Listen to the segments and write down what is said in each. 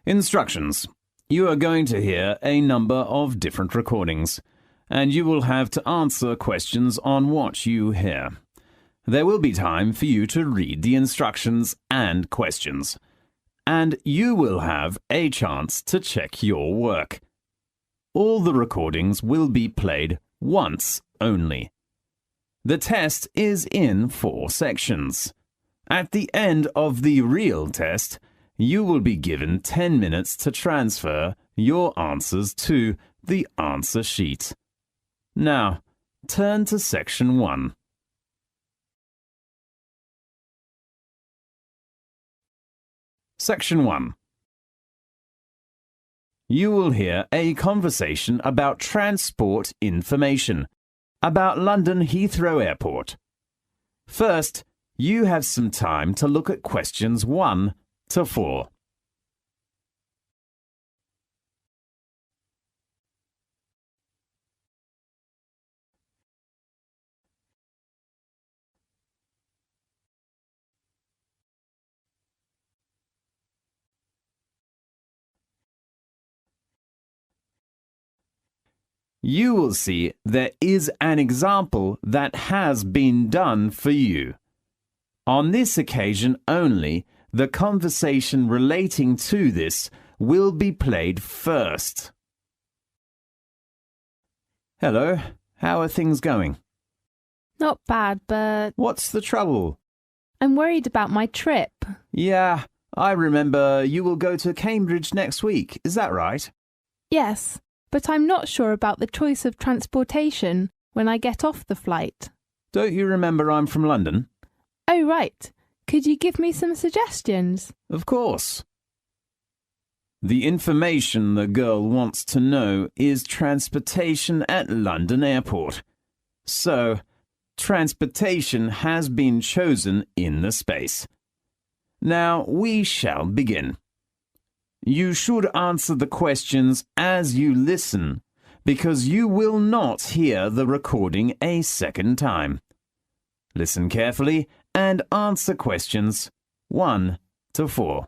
Instructions. You are going to hear a number of different recordings, and you will have to answer questions on what you hear. There will be time for you to read the instructions and questions, and you will have a chance to check your work. All the recordings will be played once only. The test is in 4 sections. At the end of the real test, you will be given 10 minutes to transfer your answers to the answer sheet. Now, turn to section 1. Section 1. You will hear a conversation about transport information, about London Heathrow Airport. First, you have some time to look at questions 1 to 4. You will see there is an example that has been done for you. On this occasion only, the conversation relating to this will be played first. Hello, how are things going? Not bad, but What's the trouble? I'm worried about my trip. Yeah, I remember you will go to Cambridge next week, is that right? Yes, but I'm not sure about the choice of transportation when I get off the flight. Don't you remember I'm from London? Oh, right. Could you give me some suggestions? Of course. The information the girl wants to know is transportation at London Airport. So, transportation has been chosen in the space. Now we shall begin. You should answer the questions as you listen, because you will not hear the recording a second time. Listen carefully and answer questions 1 to 4.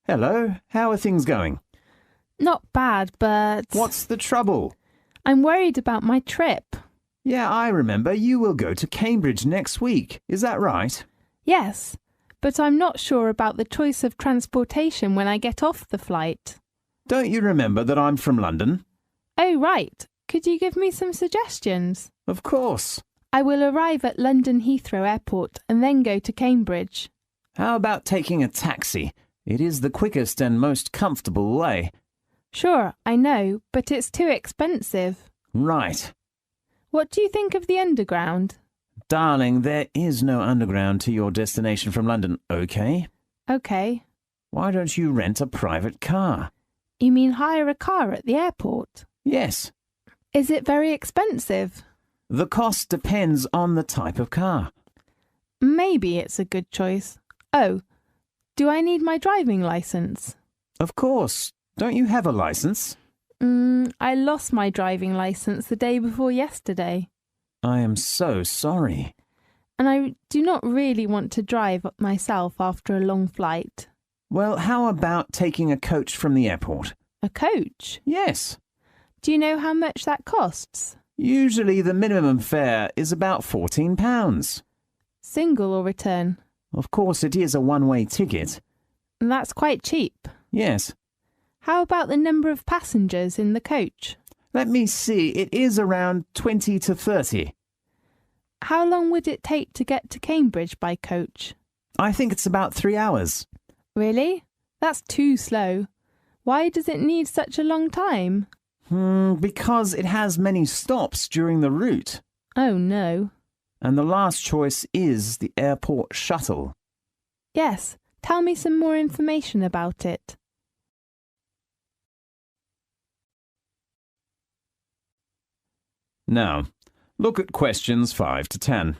Hello, how are things going? Not bad, but What's the trouble? I'm worried about my trip. Yeah, I remember you will go to Cambridge next week, is that right? Yes, but I'm not sure about the choice of transportation when I get off the flight. Don't you remember that I'm from London? Oh, right. Could you give me some suggestions? Of course. I will arrive at London Heathrow Airport and then go to Cambridge. How about taking a taxi? It is the quickest and most comfortable way. Sure, I know, but it's too expensive. Right. What do you think of the underground? Darling, there is no underground to your destination from London, okay? Okay. Why don't you rent a private car? You mean hire a car at the airport? Yes. Is it very expensive? The cost depends on the type of car. Maybe it's a good choice. Oh, do I need my driving licence? Of course. Don't you have a licence? I lost my driving licence the day before yesterday. I am so sorry. And I do not really want to drive myself after a long flight. Well, how about taking a coach from the airport? A coach? Yes. Do you know how much that costs? Usually the minimum fare is about £14. Single or return? Of course, it is a one-way ticket. That's quite cheap. Yes. How about the number of passengers in the coach? Let me see, it is around 20 to 30. How long would it take to get to Cambridge by coach? I think it's about 3 hours. Really? That's too slow. Why does it need such a long time? Because it has many stops during the route. Oh no. And the last choice is the airport shuttle. Yes, tell me some more information about it. Now, look at questions 5 to 10.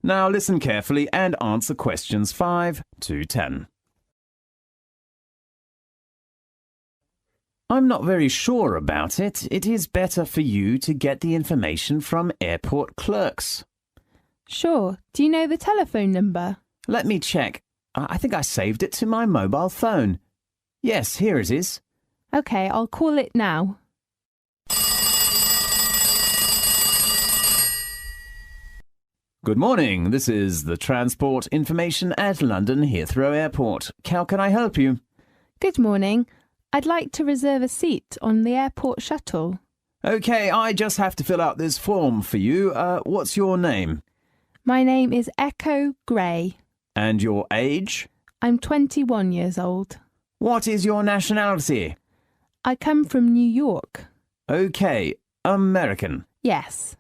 Now listen carefully and answer questions 5 to 10. I'm not very sure about it. It is better for you to get the information from airport clerks. Sure. Do you know the telephone number? Let me check. I think I saved it to my mobile phone. Yes, here it is. OK, I'll call it now. Good morning. This is the transport information at London Heathrow Airport. How can I help you? Good morning. I'd like to reserve a seat on the airport shuttle. OK, I just have to fill out this form for you. What's your name? My name is Echo Gray. And your age? I'm 21 years old. What is your nationality? I come from New York. OK, American. Yes.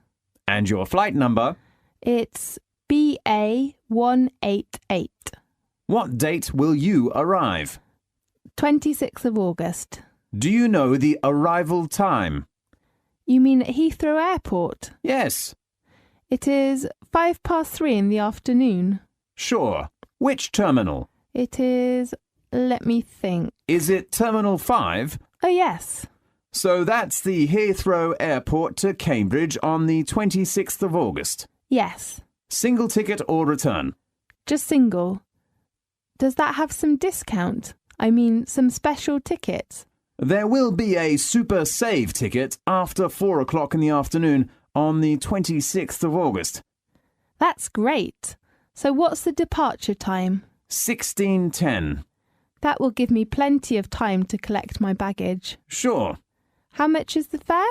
And your flight number? It's BA188. What date will you arrive? 26th of August. Do you know the arrival time? You mean at Heathrow Airport? Yes. It is 3:05 in the afternoon. Sure. Which terminal? It is... let me think. Is it Terminal 5? Oh, yes. So that's the Heathrow Airport to Cambridge on the 26th of August. Yes. Single ticket or return? Just single. Does that have some discount? I mean, some special tickets? There will be a Super Save ticket after 4 o'clock in the afternoon on the 26th of August. That's great. So what's the departure time? 16:10. That will give me plenty of time to collect my baggage. Sure. How much is the fare?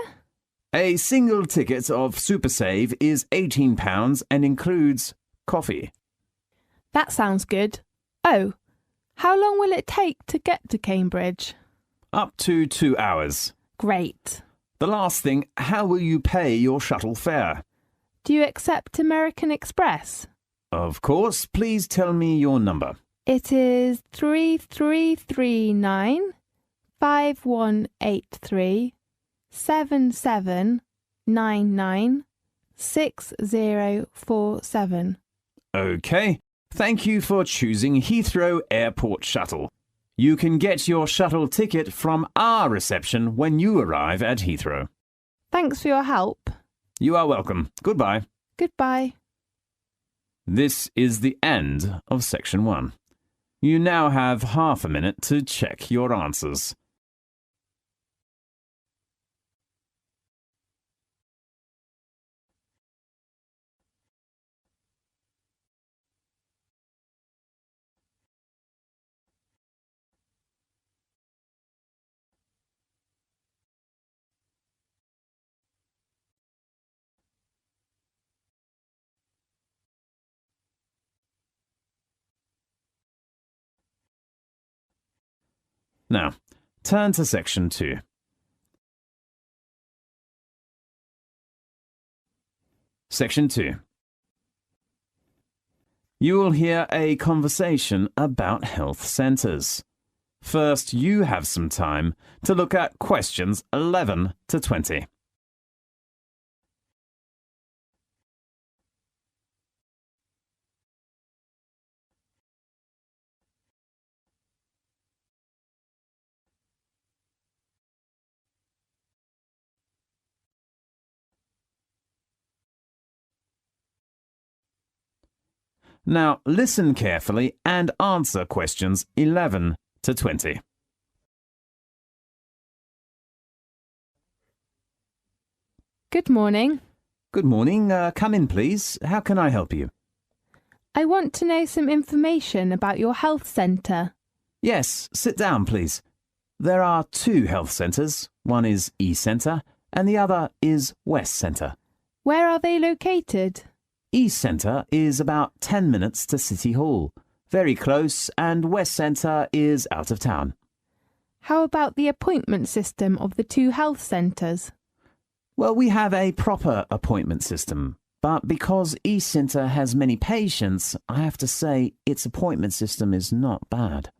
A single ticket of Super Save is £18 and includes coffee. That sounds good. Oh, how long will it take to get to Cambridge? Up to 2 hours. Great. The last thing, how will you pay your shuttle fare? Do you accept American Express? Of course. Please tell me your number. It is 3339 5183 7799 6047. OK. Thank you for choosing Heathrow Airport Shuttle. You can get your shuttle ticket from our reception when you arrive at Heathrow. Thanks for your help. You are welcome. Goodbye. Goodbye. This is the end of Section 1. You now have half a minute to check your answers. Now, turn to Section 2. Section 2. You will hear a conversation about health centres. First, you have some time to look at questions 11 to 20. Now, listen carefully and answer questions 11 to 20. Good morning. Good morning. Come in, please. How can I help you? I want to know some information about your health centre. Yes, sit down, please. There are 2 health centres. One is East Centre and the other is West Centre. Where are they located? East Centre is about 10 minutes to City Hall. Very close, and West Centre is out of town. How about the appointment system of the 2 health centres? Well, we have a proper appointment system, but because East Centre has many patients, I have to say its appointment system is not bad.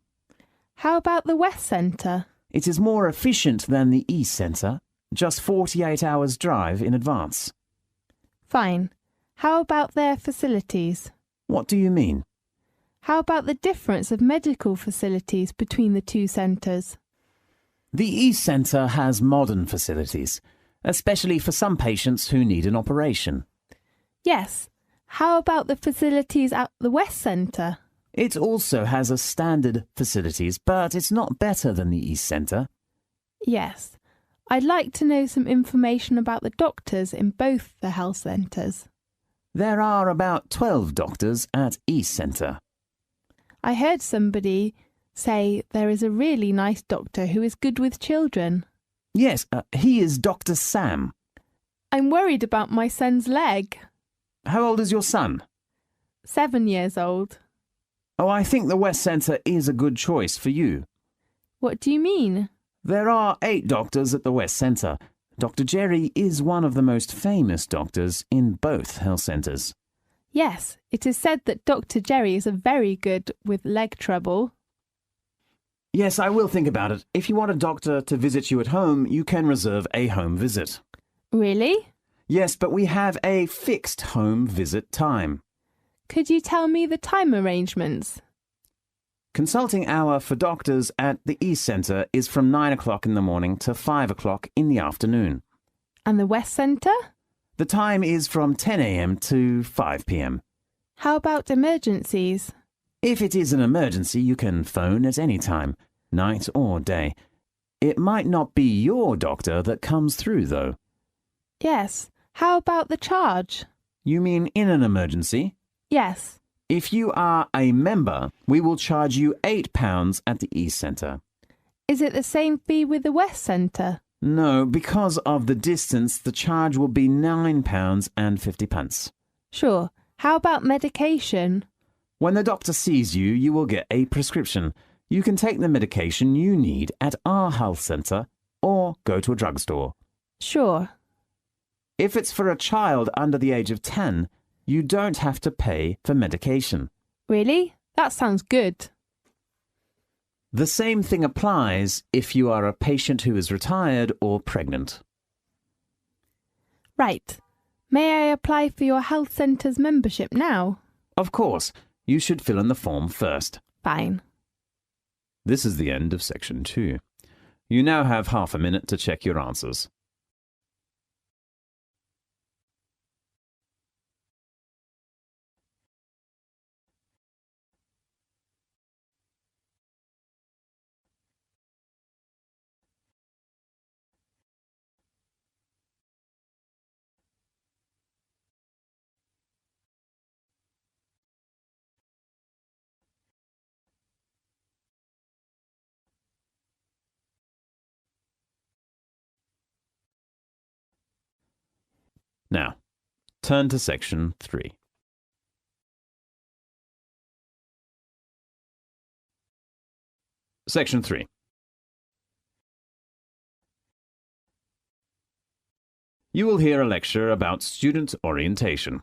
How about the West Centre? It is more efficient than the East Centre, just 48 hours drive in advance. Fine. How about their facilities? What do you mean? How about the difference of medical facilities between the two centres? The East Centre has modern facilities, especially for some patients who need an operation. Yes. How about the facilities at the West Centre? It also has a standard facilities, but it's not better than the East Centre. Yes. I'd like to know some information about the doctors in both the health centres. There are about 12 doctors at East Centre. I heard somebody say there is a really nice doctor who is good with children. Yes, he is Dr. Sam. I'm worried about my son's leg. How old is your son? 7 years old. Oh, I think the West Centre is a good choice for you. What do you mean? There are 8 doctors at the West Centre. Dr. Jerry is one of the most famous doctors in both health centres. Yes, it is said that Dr. Jerry is very good with leg trouble. Yes, I will think about it. If you want a doctor to visit you at home, you can reserve a home visit. Really? Yes, but we have a fixed home visit time. Could you tell me the time arrangements? Consulting hour for doctors at the East Centre is from 9 o'clock in the morning to 5 o'clock in the afternoon. And the West Centre? The time is from 10 a.m. to 5 p.m. How about emergencies? If it is an emergency, you can phone at any time, night or day. It might not be your doctor that comes through, though. Yes. How about the charge? You mean in an emergency? Yes. If you are a member, we will charge you £8 at the East Centre. Is it the same fee with the West Centre? No, because of the distance, the charge will be £9.50. Sure. How about medication? When the doctor sees you, you will get a prescription. You can take the medication you need at our health centre or go to a drugstore. Sure. If it's for a child under the age of 10, you don't have to pay for medication. Really? That sounds good. The same thing applies if you are a patient who is retired or pregnant. Right. May I apply for your health centre's membership now? Of course, you should fill in the form first. Fine. This is the end of section 2. You now have half a minute to check your answers. Now, turn to section 3. Section 3. You will hear a lecture about student orientation.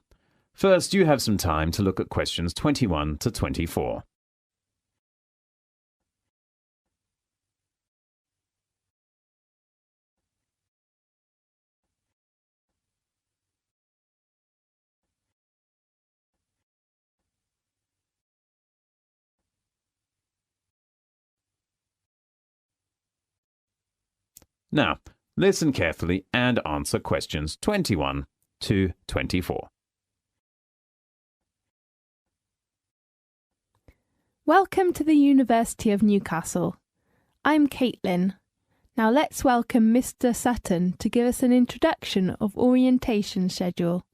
First, you have some time to look at questions 21 to 24. Now, listen carefully and answer questions 21 to 24. Welcome to the University of Newcastle. I'm Caitlin. Now let's welcome Mr. Sutton to give us an introduction of orientation schedule.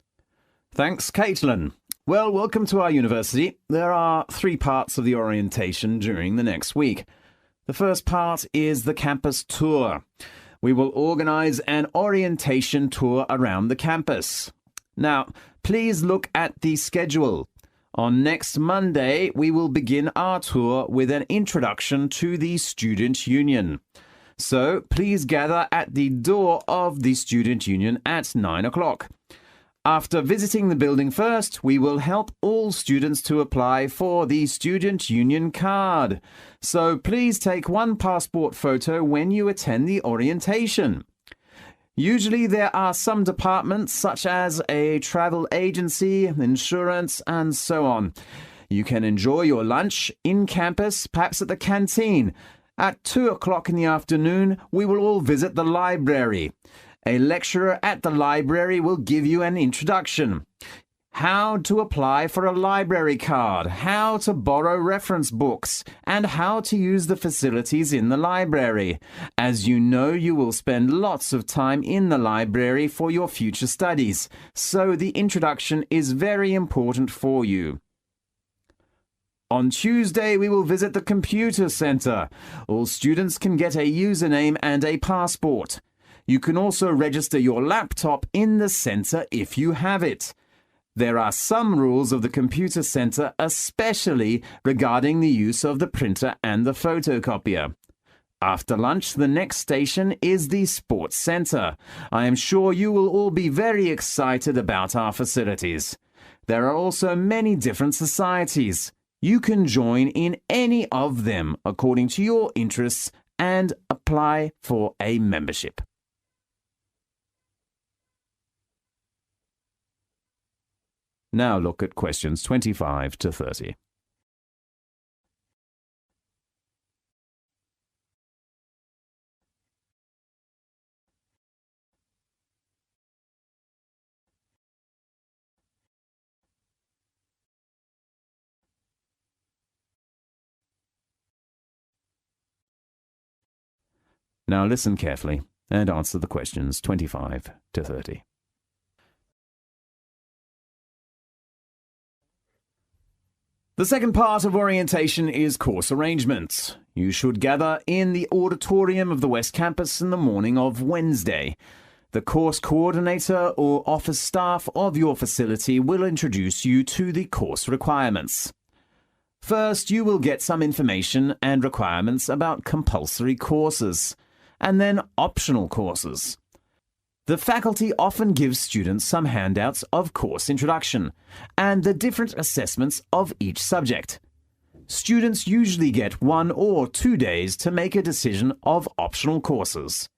Thanks, Caitlin. Well, welcome to our university. There are 3 parts of the orientation during the next week. The first part is the campus tour. We will organise an orientation tour around the campus. Now, please look at the schedule. On next Monday, we will begin our tour with an introduction to the Student Union. So, please gather at the door of the Student Union at 9 o'clock. After visiting the building first, we will help all students to apply for the Student Union card. So please take one passport photo when you attend the orientation. Usually there are some departments such as a travel agency, insurance, and so on. You can enjoy your lunch in campus, perhaps at the canteen. At 2 o'clock in the afternoon, we will all visit the library. A lecturer at the library will give you an introduction. How to apply for a library card, how to borrow reference books, and how to use the facilities in the library. As you know, you will spend lots of time in the library for your future studies, so the introduction is very important for you. On Tuesday, we will visit the computer center. All students can get a username and a passport. You can also register your laptop in the center if you have it. There are some rules of the computer center, especially regarding the use of the printer and the photocopier. After lunch, the next station is the sports center. I am sure you will all be very excited about our facilities. There are also many different societies. You can join in any of them according to your interests and apply for a membership. Now look at questions 25 to 30. Now listen carefully and answer the questions 25 to 30. The second part of orientation is course arrangements. You should gather in the auditorium of the West Campus in the morning of Wednesday. The course coordinator or office staff of your facility will introduce you to the course requirements. First, you will get some information and requirements about compulsory courses, and then optional courses. The faculty often gives students some handouts of course introduction and the different assessments of each subject. Students usually get 1 or 2 days to make a decision of optional courses.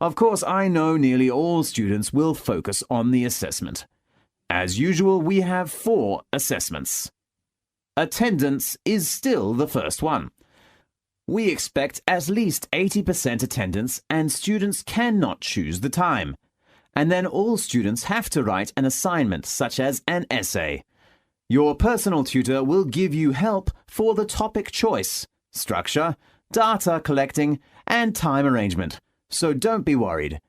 Of course, I know nearly all students will focus on the assessment. As usual, we have 4 assessments. Attendance is still the first one. We expect at least 80% attendance and students cannot choose the time. And then all students have to write an assignment such as an essay. Your personal tutor will give you help for the topic choice, structure, data collecting, and time arrangement, so don't be worried.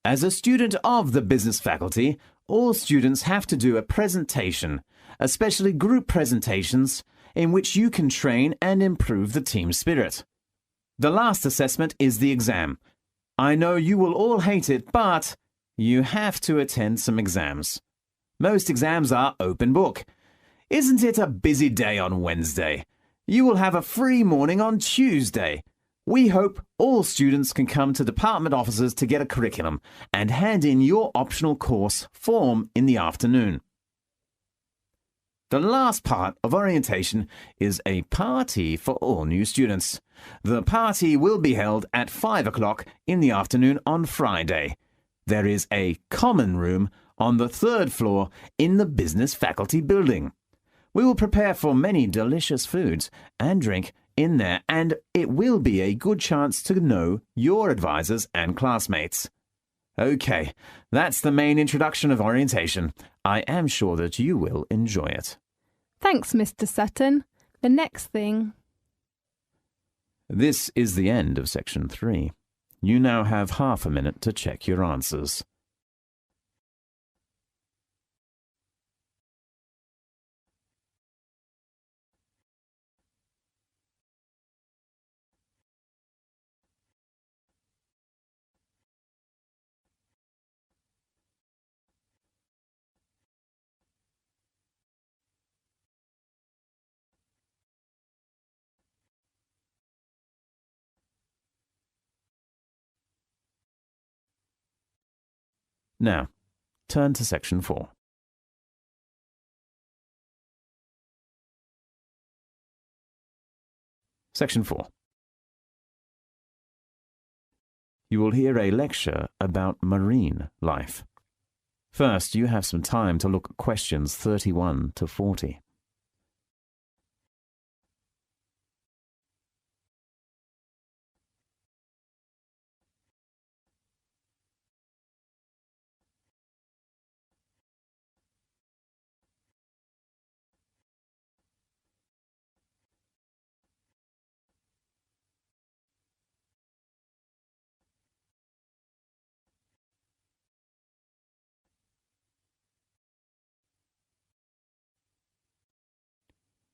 As a student of the business faculty, all students have to do a presentation, especially group presentations, in which you can train and improve the team spirit. The last assessment is the exam. I know you will all hate it, but you have to attend some exams. Most exams are open book. Isn't it a busy day on Wednesday? You will have a free morning on Tuesday. We hope all students can come to department offices to get a curriculum and hand in your optional course form in the afternoon. The last part of orientation is a party for all new students. The party will be held at 5 o'clock in the afternoon on Friday. There is a common room on the 3rd floor in the business faculty building. We will prepare for many delicious foods and drink in there, and it will be a good chance to know your advisors and classmates. Okay, that's the main introduction of orientation. I am sure that you will enjoy it. Thanks, Mr. Sutton. The next thing. This is the end of section 3. You now have half a minute to check your answers. Now, turn to section 4. Section 4. you will hear a lecture about marine life. First, you have some time to look at questions 31 to 40.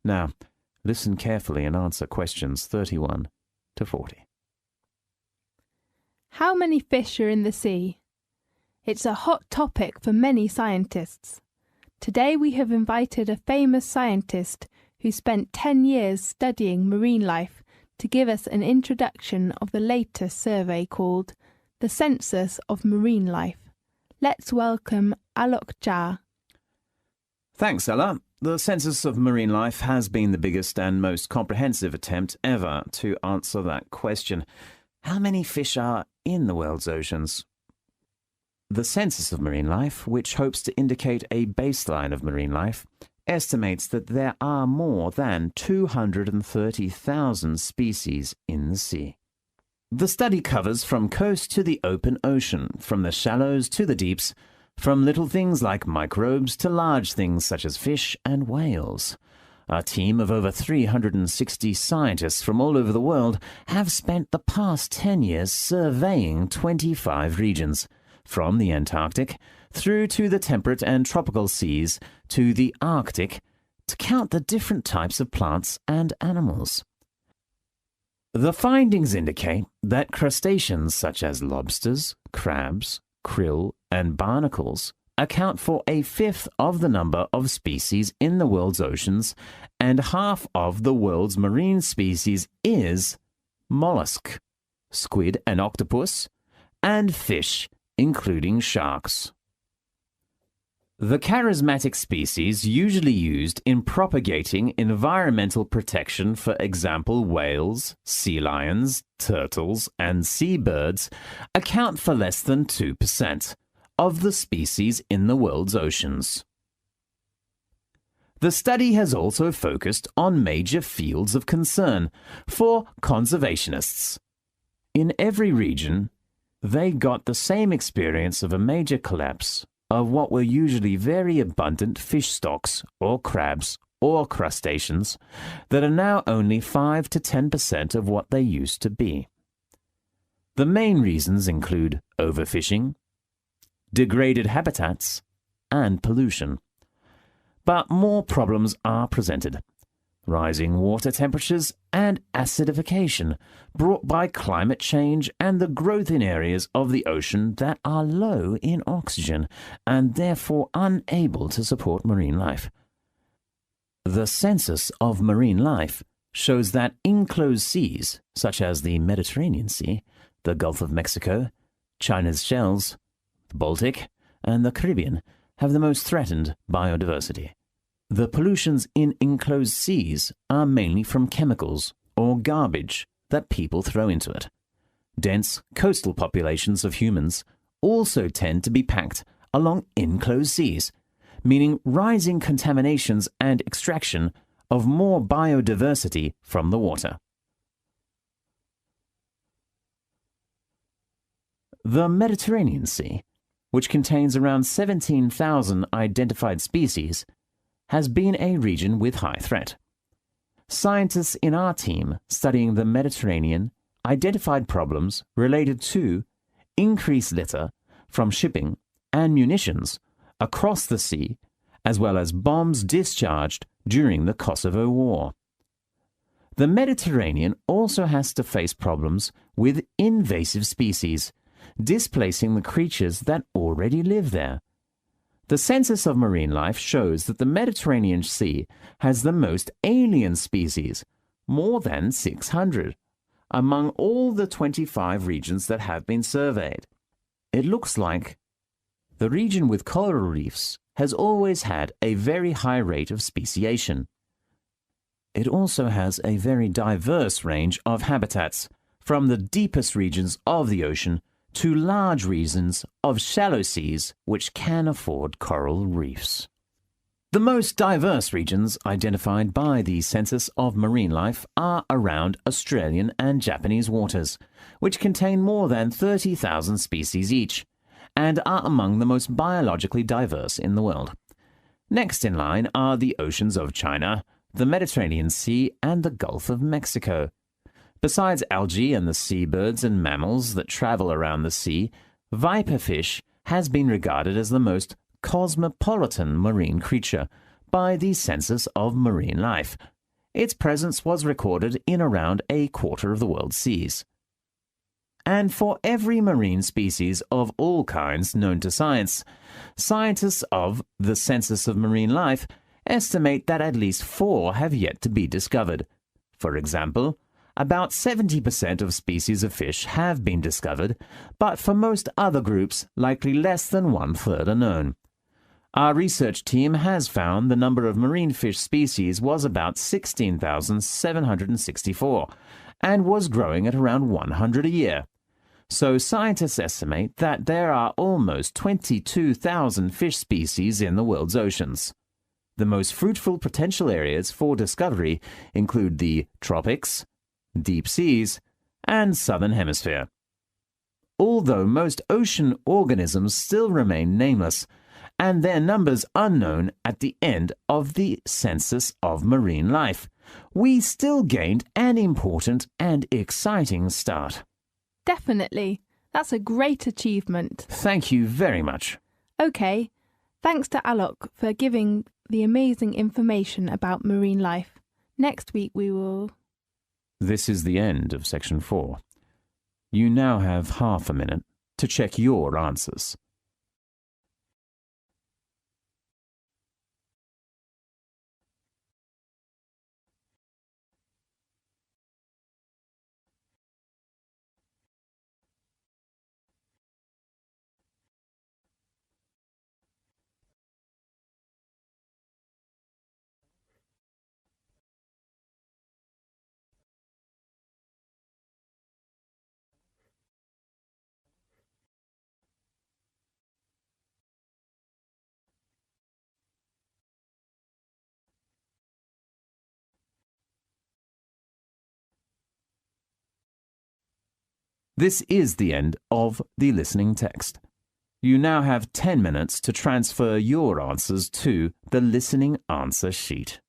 Now, listen carefully and answer questions 31 to 40. How many fish are in the sea? It's a hot topic for many scientists. Today we have invited a famous scientist who spent 10 years studying marine life to give us an introduction of the latest survey called the Census of Marine Life. Let's welcome Alok Jha. Thanks, Ella. The Census of Marine Life has been the biggest and most comprehensive attempt ever to answer that question. How many fish are in the world's oceans? The Census of Marine Life, which hopes to indicate a baseline of marine life, estimates that there are more than 230,000 species in the sea. The study covers from coast to the open ocean, from the shallows to the deeps, from little things like microbes to large things such as fish and whales. A team of over 360 scientists from all over the world have spent the past 10 years surveying 25 regions, from the Antarctic through to the temperate and tropical seas to the Arctic, to count the different types of plants and animals. The findings indicate that crustaceans such as lobsters, crabs, krill, and barnacles account for a fifth of the number of species in the world's oceans, and half of the world's marine species is mollusk, squid and octopus, and fish, including sharks. The charismatic species usually used in propagating environmental protection, for example whales, sea lions, turtles, and seabirds, account for less than 2% of the species in the world's oceans. The study has also focused on major fields of concern for conservationists. In every region, they got the same experience of a major collapse of what were usually very abundant fish stocks or crabs or crustaceans that are now only 5 to 10% of what they used to be. The main reasons include overfishing, degraded habitats, and pollution. But more problems are presented. Rising water temperatures and acidification brought by climate change and the growth in areas of the ocean that are low in oxygen and therefore unable to support marine life. The Census of Marine Life shows that enclosed seas, such as the Mediterranean Sea, the Gulf of Mexico, China's shells, the Baltic, and the Caribbean, have the most threatened biodiversity. The pollutions in enclosed seas are mainly from chemicals or garbage that people throw into it. Dense coastal populations of humans also tend to be packed along enclosed seas, meaning rising contaminations and extraction of more biodiversity from the water. The Mediterranean Sea, which contains around 17,000 identified species, has been a region with high threat. Scientists in our team studying the Mediterranean identified problems related to increased litter from shipping and munitions across the sea, as well as bombs discharged during the Kosovo War. The Mediterranean also has to face problems with invasive species, displacing the creatures that already live there. The Census of Marine Life shows that the Mediterranean Sea has the most alien species, more than 600, among all the 25 regions that have been surveyed. It looks like the region with coral reefs has always had a very high rate of speciation. It also has a very diverse range of habitats, from the deepest regions of the ocean to large regions of shallow seas which can afford coral reefs. The most diverse regions identified by the Census of Marine Life are around Australian and Japanese waters, which contain more than 30,000 species each, and are among the most biologically diverse in the world. Next in line are the oceans of China, the Mediterranean Sea, and the Gulf of Mexico. Besides algae and the seabirds and mammals that travel around the sea, viperfish has been regarded as the most cosmopolitan marine creature by the Census of Marine Life. Its presence was recorded in around a quarter of the world's seas. And for every marine species of all kinds known to science, scientists of the Census of Marine Life estimate that at least 4 have yet to be discovered. For example, about 70% of species of fish have been discovered, but for most other groups, likely less than 1/3 are known. Our research team has found the number of marine fish species was about 16,764 and was growing at around 100 a year. So scientists estimate that there are almost 22,000 fish species in the world's oceans. The most fruitful potential areas for discovery include the tropics, deep seas, and southern hemisphere. Although most ocean organisms still remain nameless, and their numbers unknown at the end of the Census of Marine Life, we still gained an important and exciting start. Definitely. That's a great achievement. Thank you very much. Okay, thanks to Alok for giving the amazing information about marine life. Next week we will... This is the end of section 4. You now have half a minute to check your answers. This is the end of the listening text. You now have 10 minutes to transfer your answers to the listening answer sheet.